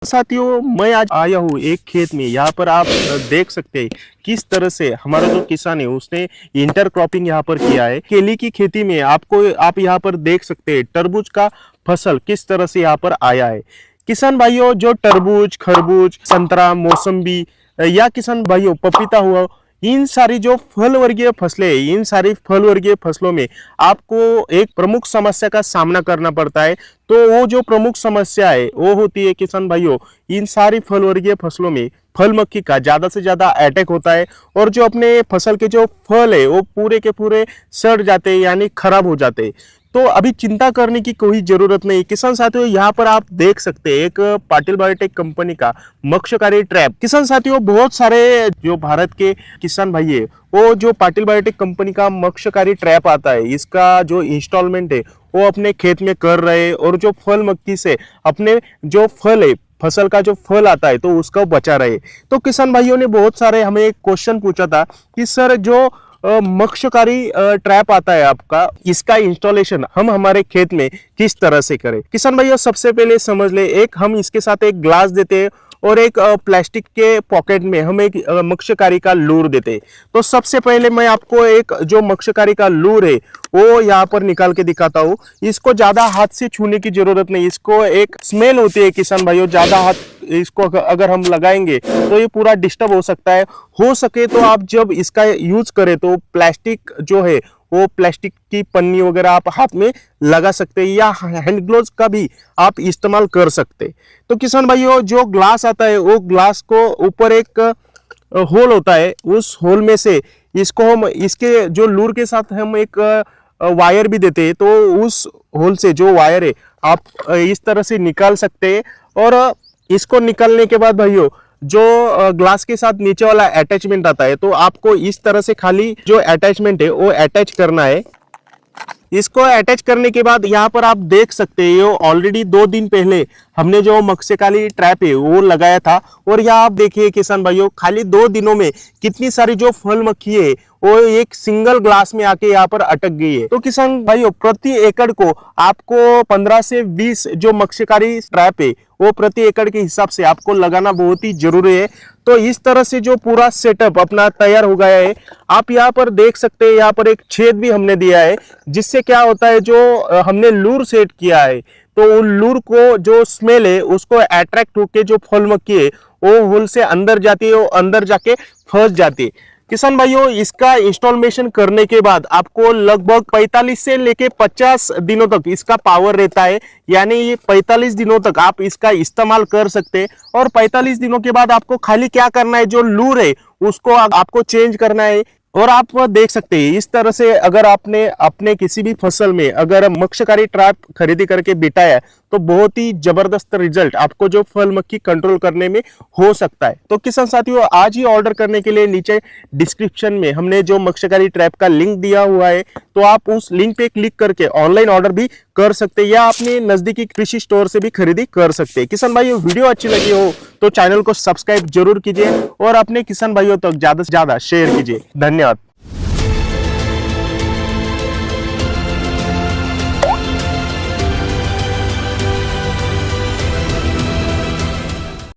साथियों, मैं आज आया हूँ एक खेत में। यहाँ पर आप देख सकते हैं किस तरह से हमारा जो किसान है उसने इंटरक्रॉपिंग यहाँ पर किया है। केली की खेती में आप यहाँ पर देख सकते हैं तरबूज का फसल किस तरह से यहाँ पर आया है। किसान भाइयों, जो तरबूज, खरबूज, संतरा, मौसम्बी या किसान भाइयों पपीता हुआ, इन सारी जो फल वर्गीय फसलें हैं, इन सारी फल वर्गीय फसलों में आपको एक प्रमुख समस्या का सामना करना पड़ता है। तो वो जो प्रमुख समस्या है वो होती है किसान भाइयों, इन सारी फल वर्गीय फसलों में फल मक्खी का ज्यादा से ज्यादा अटैक होता है और जो अपने फसल के जो फल है वो पूरे के पूरे सड़ जाते हैं, यानी खराब हो जाते हैं। तो अभी चिंता करने की कोई जरूरत नहीं किसान साथियों। यहाँ पर आप देख सकते हैं एक पाटिल बायोटेक कंपनी का मक्षकारी ट्रैप। किसान साथियों, बहुत सारे जो भारत के किसान भाई है वो जो पाटिल बायोटेक कंपनी का मक्षकारी ट्रैप आता है, इसका जो इंस्टॉलमेंट है वो अपने खेत में कर रहे हैं और जो फल मक्खी से अपने जो फल है, फसल का जो फल आता है तो उसको बचा रहे। तो किसान भाइयों ने बहुत सारे हमें एक क्वेश्चन पूछा था कि सर जो मक्षकारी ट्रैप आता है आपका, इसका इंस्टॉलेशन हम हमारे खेत में किस तरह से करें। किसान भाइयों, सबसे पहले समझ ले, एक हम इसके साथ एक ग्लास देते हैं और एक प्लास्टिक के पॉकेट में हम एक मक्षकारी का लूर देते हैं। तो सबसे पहले मैं आपको एक जो मक्षकारी का लूर है वो यहाँ पर निकाल के दिखाता हूँ। इसको ज्यादा हाथ से छूने की जरूरत नहीं, इसको एक स्मेल होती है किसान भाइयों, ज्यादा हाथ इसको अगर हम लगाएंगे तो ये पूरा डिस्टर्ब हो सकता है। हो सके तो आप जब इसका यूज करें तो प्लास्टिक जो है वो प्लास्टिक की पन्नी वगैरह आप हाथ में लगा सकते हैं या हैंड ग्लोव्स का भी आप इस्तेमाल कर सकते हैं। तो किसान भाइयों, जो ग्लास आता है वो ग्लास को ऊपर एक होल होता है, उस होल में से इसको हम इसके जो लूर के साथ हम एक वायर भी देते हैं। तो उस होल से जो वायर है आप इस तरह से निकाल सकते हैं और इसको निकालने के बाद भाइयों जो ग्लास के साथ नीचे वाला अटैचमेंट आता है तो आपको इस तरह से खाली जो अटैचमेंट है वो अटैच करना है। इसको अटैच करने के बाद यहाँ पर आप देख सकते हैं ऑलरेडी 2 दिन पहले हमने जो मक्षकारी ट्रैप है वो लगाया था और यहाँ आप देखिए किसान भाइयों, खाली 2 दिनों में कितनी सारी जो फल मक्खी है वो एक सिंगल ग्लास में आके यहाँ पर अटक गई है। तो किसान भाइयों, प्रति एकड़ को आपको 15 से 20 जो मक्षकारी ट्रैप है वो प्रति एकड़ के हिसाब से आपको लगाना बहुत ही जरूरी है। तो इस तरह से जो पूरा सेटअप अपना तैयार हो गया है, आप यहाँ पर देख सकते हैं, यहाँ पर एक छेद भी हमने दिया है जिससे क्या होता है, जो हमने लूर सेट किया है तो उन लूर को जो स्मेल है उसको अट्रैक्ट होके जो फल मक्खी है वो होल से अंदर जाती है, वो अंदर जाके फंस जाती है। किसान भाइयों, इसका इंस्टॉलेशन करने के बाद आपको लगभग 45 से लेके 50 दिनों तक इसका पावर रहता है, यानी ये 45 दिनों तक आप इसका इस्तेमाल कर सकते हैं। और 45 दिनों के बाद आपको खाली क्या करना है, जो लूर है उसको आपको चेंज करना है। और आप देख सकते हैं इस तरह से अगर आपने अपने किसी भी फसल में अगर मक्षकारी ट्रैप खरीदी करके बिठाया तो बहुत ही जबरदस्त रिजल्ट आपको जो फल मक्खी कंट्रोल करने में हो सकता है। तो किसान साथियों, आज ही ऑर्डर करने के लिए नीचे डिस्क्रिप्शन में हमने जो मक्षकारी ट्रैप का लिंक दिया हुआ है, तो आप उस लिंक पे क्लिक करके ऑनलाइन ऑर्डर भी कर सकते हैं या अपने नजदीकी कृषि स्टोर से भी खरीदी कर सकते हैं। किसान भाइयों, वीडियो अच्छी लगी हो तो चैनल को सब्सक्राइब जरूर कीजिए और अपने किसान भाइयों तक ज्यादा से ज्यादा शेयर कीजिए। धन्यवाद।